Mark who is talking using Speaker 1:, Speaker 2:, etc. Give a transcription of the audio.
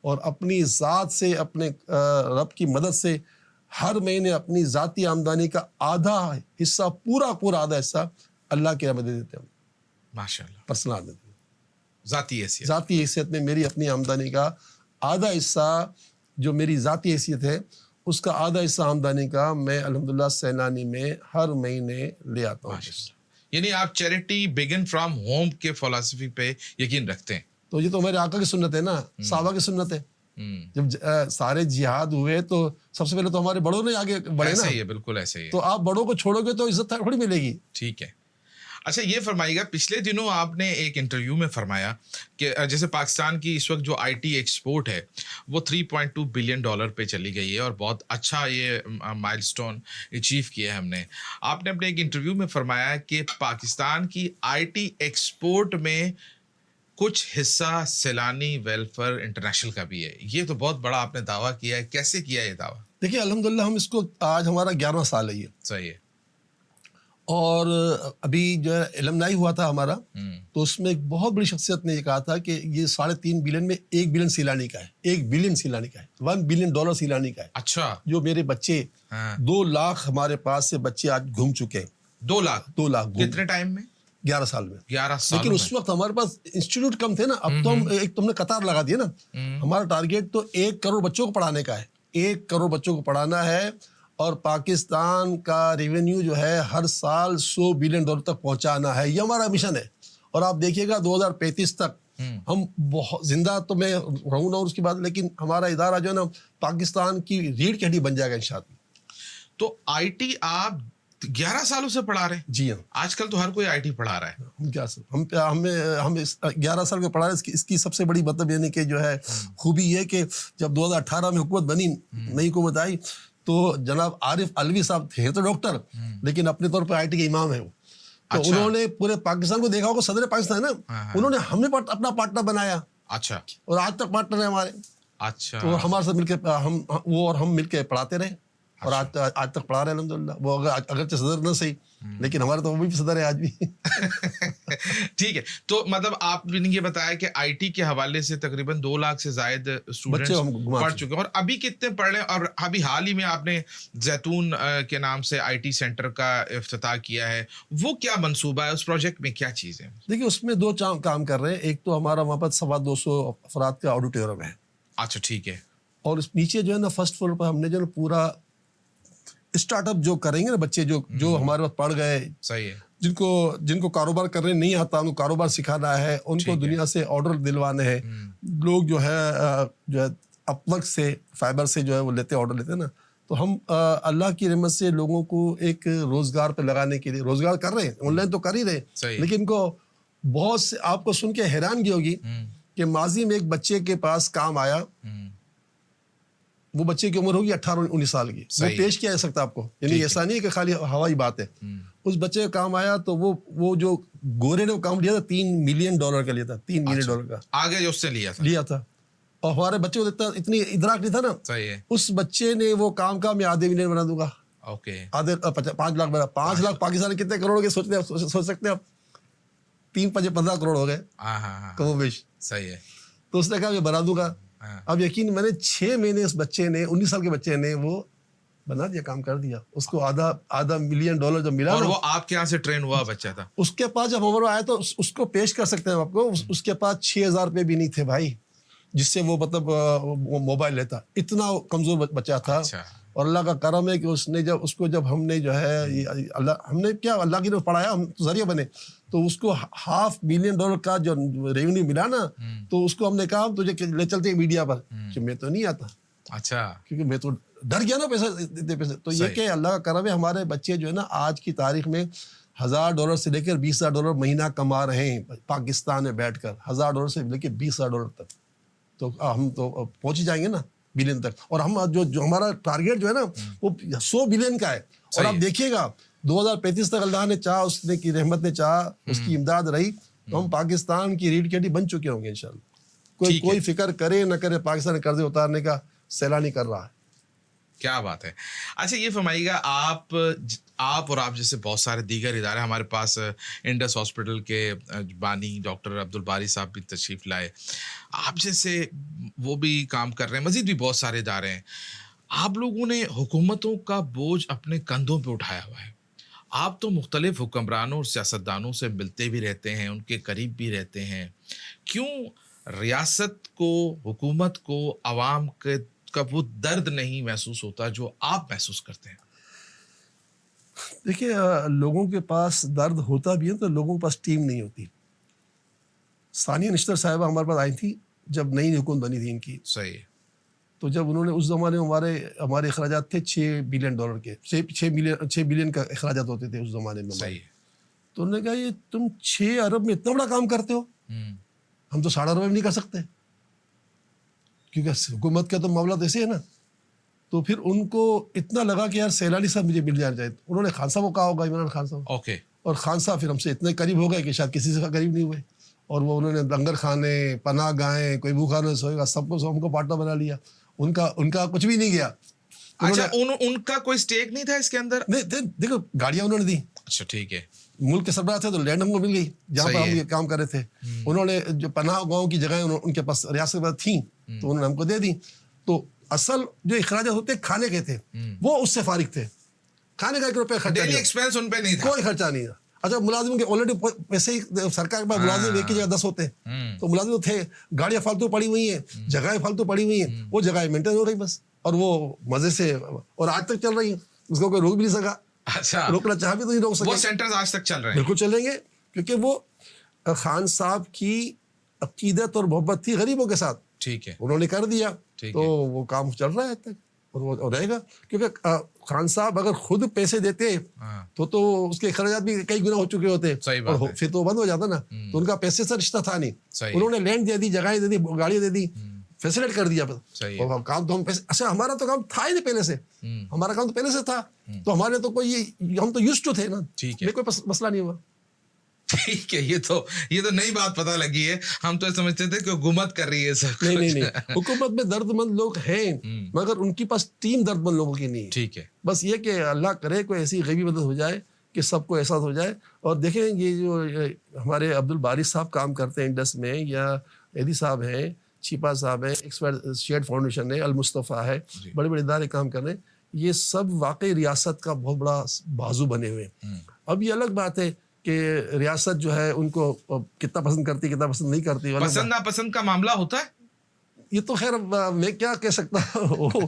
Speaker 1: اور اپنی ذات سے اپنے رب کی مدد سے ہر مہینے اپنی ذاتی آمدنی کا آدھا حصہ پورا آدھا حصہ اللہ کے رحمت دے دیتے ہیں.
Speaker 2: ماشاءاللہ.
Speaker 1: پرسنل آمدنی
Speaker 2: ذاتی
Speaker 1: حیثیت میں میری اپنی آمدنی کا آدھا حصہ جو میری ذاتی حیثیت ہے اس کا آدھا حصہ آمدنی کا میں الحمدللہ سیلانی میں ہر مہینے لے آتا ہوں.
Speaker 2: یعنی آپ چیریٹی بگن فرام ہوم کے فلسفی پہ یقین رکھتے ہیں.
Speaker 1: تو یہ تو میرے آقا کی سنت ہے نا, صحابہ کی سنت ہے. جب سارے جہاد ہوئے تو سب سے پہلے تو ہمارے بڑوں نے آگے بڑھے نا.
Speaker 2: ایسے ہی ہے, بالکل ایسے ہی ہے.
Speaker 1: تو آپ بڑوں کو چھوڑو گے تو عزت تھوڑی ملے گی.
Speaker 2: ٹھیک ہے. اچھا یہ فرمائیے گا, پچھلے دنوں آپ نے ایک انٹرویو میں فرمایا کہ جیسے پاکستان کی اس وقت جو آئی ٹی ایکسپورٹ ہے وہ $3.2 بلین پہ چلی گئی ہے اور بہت اچھا یہ مائل سٹون اچیو کیا ہے ہم نے. آپ نے اپنے ایک انٹرویو میں فرمایا کہ پاکستان کی آئی ٹی ایکسپورٹ میں کچھ حصہ سیلانی ویلفیئر انٹرنیشنل کا بھی ہے. یہ تو بہت بڑا آپ نے دعویٰ کیا ہے, کیسے کیا یہ دعویٰ؟
Speaker 1: دیکھیے الحمدللہ ہم اس کو آج ہمارا 11واں سال ہے یہ.
Speaker 2: صحیح ہے.
Speaker 1: اور ابھی جو ہے المنائی ہوا تھا ہمارا, تو اس میں ایک بہت بڑی شخصیت نے یہ کہا تھا کہ یہ 3.5 بلین میں 1 بلین سیلانی کا ہے, 1 بلین سیلانی کا ہے, $1 بلین سیلانی کا ہے.
Speaker 2: اچھا.
Speaker 1: جو میرے بچے 2 لاکھ ہمارے پاس سے بچے آج گھوم چکے ہیں.
Speaker 2: 2 لاکھ کتنے ٹائم میں؟
Speaker 1: 11 سال میں.
Speaker 2: 11 سال.
Speaker 1: لیکن اس وقت ہمارے پاس انسٹیٹیوٹ کم تھے نا. اب تو ہم ایک تم نے قطار لگا دی نا. ہمارا ٹارگیٹ تو 1 کروڑ بچوں کو پڑھانے کا ہے, 1 کروڑ بچوں کو پڑھانا ہے. اور پاکستان کا ریونیو جو ہے ہر سال $100 بلین تک پہنچانا ہے, یہ ہمارا مشن ہے. اور آپ دیکھیے گا 2035 تک ہم بہت زندہ تو میں رہوں گا اس کی بات, لیکن ہمارا ادارہ جو ہے نا پاکستان کی ریڑھ کی ہڈی بن جائے گا انشاءاللہ.
Speaker 2: تو آئی ٹی آپ 11 سالوں سے پڑھا رہے ہیں؟
Speaker 1: جی ہاں.
Speaker 2: آج کل تو ہر کوئی آئی ٹی پڑھا رہا ہے.
Speaker 1: ہم 11 سال کو پڑھا رہے ہیں. اس کی سب سے بڑی مطلب یعنی کہ جو ہے خوبی یہ کہ جب 2018 میں حکومت بنی, نئی حکومت آئی, تو جناب عارف علوی صاحب تھے تو ڈاکٹر, لیکن اپنے طور پر آئی ٹی کے امام ہیں وہ. تو انہوں نے پورے پاکستان کو دیکھا ہوگا, صدر پاکستان ہے نا, انہوں نے ہمیں اپنا پارٹنر بنایا. اچھا. اور آج تک پارٹنر ہیں ہمارے. اچھا. تو ہمارے ساتھ مل کے وہ اور ہم مل کے پڑھاتے رہے, اور آج تک پڑھا رہے ہیں الحمدللہ. وہ اگرچہ صدر نہ صحیح, لیکن ہمارے تو وہ بھی صدر ہے آج بھی.
Speaker 2: ٹھیک ہے. تو مطلب آپ نے یہ بتایا کہ آئی ٹی کے حوالے سے تقریباً 2 لاکھ سے زائد اسٹوڈنٹس پڑھ چکے ہیں, اور ابھی کتنے پڑھ رہے ہیں؟ اور ابھی حال ہی میں آپ نے زیتون کے نام سے آئی ٹی سینٹر کا افتتاح کیا ہے, وہ کیا منصوبہ ہے؟ اس پروجیکٹ میں کیا چیز ہے؟
Speaker 1: دیکھیے اس میں 2 کام کر رہے ہیں. ایک تو ہمارا وہاں پر 250 افراد کا آڈیٹوریم ہے. اچھا
Speaker 2: ٹھیک ہے.
Speaker 1: اور اس نیچے جو ہے نا فرسٹ فلور پر ہم نے جو پورا اسٹارٹ اپ جو کریں گے نا بچے جو ہمارے پاس پڑھ گئے,
Speaker 2: صحیح ہے,
Speaker 1: جن کو کاروبار کرنے نہیں آتا, ان کو کاروبار سکھانا ہے, ان کو دنیا سے آرڈر دلوانے ہیں. لوگ جو ہے اپورک سے, فائبر سے جو ہے وہ آرڈر لیتے ہیں نا. تو ہم اللہ کی رحمت سے لوگوں کو ایک روزگار پہ لگانے کے لیے روزگار کر رہے ہیں. آن لائن تو کر ہی رہے, لیکن ان کو بہت سے, آپ کو سن کے حیرانگی ہوگی کہ ماضی میں ایک بچے کے پاس کام آیا, وہ بچے کی عمر ہوگی 18-19 سال کی, وہ پیش کیا جا سکتا آپ کو, یعنی ایسا نہیں ہے کہ خالی ہوائی بات ہے. اس بچے کا کام آیا تو وہ جو گورے نے وہ کام لیا تھا $3 ملین کا لیا تھا, $3 ملین کا
Speaker 2: آگے اس سے لیا تھا.
Speaker 1: اور ہمارے بچے کو اتنی ادراک نہیں تھا نا.
Speaker 2: صحیح ہے. اس
Speaker 1: بچے نے وہ کام کا میں $0.5 ملین بنا دوں گا. آدھے 5 لاکھ بنا. 5 لاکھ پاکستان کتنے کروڑ کے سوچ سکتے ہیں آپ؟ 3-15 کروڑ ہو گئے کم و بیش. صحیح ہے. تو اس نے کہا میں بنا دوں گا. اب یقین میں نے 6 مہینے اس بچے نے, 19 سال کے بچے نے وہ بنا دیا, کام کر دیا. اس کو آدھا $1 ملین جب ملا,
Speaker 2: اور وہ آپ کے یہاں سے ٹرین ہوا بچہ تھا.
Speaker 1: اس کے پاس جب ہمارا آیا تو اس کو پیش کر سکتے ہیں آپ کو, اس کے پاس $6,000 بھی نہیں تھے بھائی, جس سے وہ مطلب موبائل لیتا. اتنا کمزور بچہ تھا. اور اللہ کا کرم ہے کہ جب ہم نے جو ہے ہم نے کیا اللہ کی طرف پڑھایا, ہم ذریعہ بنے, تو اس کو $500 ملین کا جو ریونیو ملا نا, تو اس کو ہم نے کہا تجھے لے چلتے میڈیا پر, کہ میں تو نہیں آتا. اچھا. کیونکہ میں تو ڈر گیا نا پیسے. تو یہ کہ اللہ کا کرم ہے, ہمارے بچے جو ہے نا آج کی تاریخ میں $1,000 سے لے کر $20,000 مہینہ کما رہے ہیں پاکستان میں بیٹھ کر. $1,000 سے لے کے $20,000 تک. تو ہم تو پہنچ ہی جائیں گے نا بلین تک. اور ہم جو ہمارا ٹارگیٹ جو ہے نا وہ $100 بلین کا ہے. اور آپ دیکھیے گا 2035 تک اللہ نے چاہا, اس نے کی رحمت نے چاہا, اس کی امداد رہی, تو ہم پاکستان کی ریڑھ کی ہڈی بن چکے ہوں گے انشاءاللہ. کوئی فکر کرے نہ کرے, پاکستان قرضے اتارنے کا سیلانی کر رہا ہے.
Speaker 2: کیا بات ہے. اچھا یہ فرمائیے گا آپ اور آپ جیسے بہت سارے دیگر ادارے, ہمارے پاس انڈس ہاسپٹل کے بانی ڈاکٹر عبدالباری صاحب بھی تشریف لائے, آپ جیسے وہ بھی کام کر رہے ہیں, مزید بھی بہت سارے ادارے ہیں. آپ لوگوں نے حکومتوں کا بوجھ اپنے کندھوں پہ اٹھایا ہوا ہے. آپ تو مختلف حکمرانوں اور سیاستدانوں سے ملتے بھی رہتے ہیں, ان کے قریب بھی رہتے ہیں. کیوں ریاست کو, حکومت کو, عوام کا وہ درد نہیں محسوس ہوتا جو آپ محسوس کرتے ہیں؟
Speaker 1: دیکھیے لوگوں کے پاس درد ہوتا بھی ہے تو لوگوں کے پاس ٹیم نہیں ہوتی. ثانیہ نشتر صاحبہ ہمارے پاس آئی تھی جب نئی حکومت بنی تھی ان کی.
Speaker 2: صحیح.
Speaker 1: تو جب انہوں نے اس زمانے میں ہمارے اخراجات تھے $6 بلین کے, 6 بلین کا اخراجات ہوتے تھے اس زمانے میں.
Speaker 2: صحیح.
Speaker 1: تو انہوں نے کہا یہ تم 6 ارب میں اتنا بڑا کام کرتے ہو, ہم تو 7.5 ارب میں نہیں کر سکتے, کیونکہ حکومت کا تو معاملہ تو ایسے ہے نا. تو پھر ان کو اتنا لگا کہ یار سیلانی صاحب مجھے مل جانا چاہیے. انہوں نے خان صاحب کو کہا ہوگا, عمران خان صاحب.
Speaker 2: اوکے.
Speaker 1: اور خان صاحب پھر ہم سے اتنے قریب ہو گئے کہ شاید کسی سے قریب نہیں ہوئے, اور وہ انہوں نے لنگر کھانے, پناہ گاہیں, کوئی بھوکھا نہ سوئے گا, سب کو ہم کو پارٹنر بنا لیا. ان کا کچھ بھی نہیں گیا.
Speaker 2: اچھا ان کا کوئی سٹیک نہیں تھا اس کے اندر؟
Speaker 1: نہیں, دیکھو گاڑیاں انہوں نے دی.
Speaker 2: اچھا ٹھیک ہے.
Speaker 1: ملک کے سربراہ تھے تو لینڈ ہم کو مل گئی جہاں پر ہم یہ کام کر رہے تھے. انہوں نے جو پناہ گاؤں کی جگہیں ان کے پاس ریاست کے پاس تھیں تو انہوں نے ہم کو دے دی. تو اصل جو اخراجات ہوتے کھانے کے تھے وہ اس سے فارغ تھے. کھانے کا 1 روپے خرچہ
Speaker 2: ڈیلی ایکسپینس ان پہ نہیں تھا,
Speaker 1: کوئی خرچہ نہیں تھا. اچھا ملازم کے آلریڈی ویسے ہی سرکار کے پاس ملازم ایک کی جگہ 10 ہوتے ہیں, تو ملازم تھے, گاڑیاں فالتو پڑی ہوئی ہیں, جگہیں فالتو پڑی ہوئی ہیں, وہ جگہیں مینٹین ہو رہی بس, اور وہ مزے سے اور آج تک چل رہی ہیں, اس کو کوئی روک بھی نہیں سکا.
Speaker 2: اچھا
Speaker 1: روکنا چاہ بھی تو نہیں روک سکے.
Speaker 2: وہ سینٹرز آج تک چل رہے ہیں؟
Speaker 1: بالکل چلیں گے, کیونکہ وہ خان صاحب کی عقیدت اور محبت تھی غریبوں کے ساتھ.
Speaker 2: ٹھیک ہے.
Speaker 1: انہوں نے کر دیا تو وہ کام چل رہا ہے آج تک, اور وہ رہے گا. کیونکہ خان صاحب اگر خود پیسے دیتے تو اس کے اخراجات بھی کئی گنا ہو چکے ہوتے, اور پھر تو بند ہو جاتا نا. تو ان کا پیسے سے رشتہ تھا نہیں. انہوں نے لینڈ دے دی, جگہیں دے دی, گاڑیاں دے دی, فیسلیٹ کر دیا. اور کام تو ہم پیسے, اچھا ہمارا تو کام تھا ہی نہیں پہلے سے, ہمارا کام تو پہلے سے تھا, تو ہمارے تو کوئی, ہم تو یوز ٹو تھے نا.
Speaker 2: ٹھیک ہے,
Speaker 1: کوئی مسئلہ نہیں ہوا.
Speaker 2: ٹھیک ہے. یہ تو نئی بات پتہ لگی ہے. ہم تو سمجھتے تھے کہ حکومت کر رہی ہے سب.
Speaker 1: نہیں, حکومت میں درد مند لوگ ہیں, مگر ان کے پاس ٹیم درد مند لوگوں کی نہیں ہے.
Speaker 2: ٹھیک ہے. بس
Speaker 1: یہ کہ اللہ کرے کوئی ایسی غیبی مدد ہو جائے کہ سب کو احساس ہو جائے. اور دیکھیں یہ جو ہمارے عبدالباری صاحب کام کرتے ہیں انڈس میں, یا ایدی صاحب ہیں, چھیپا صاحب ہے, ایکسپرٹ شیئرڈ فاؤنڈیشن ہے, المصطفیٰ ہے, بڑے بڑے ادارے کام کر رہے ہیں. یہ سب واقعی ریاست کا بہت بڑا بازو بنے ہوئے ہیں. اب یہ الگ بات ہے کہ ریاست جو ہے ان کو کتنا پسند کرتی, کتنا پسند نہیں کرتی.
Speaker 2: پسند ناپسند کا معاملہ ہوتا ہے.
Speaker 1: یہ تو خیر میں کیا کہہ سکتا ہوں,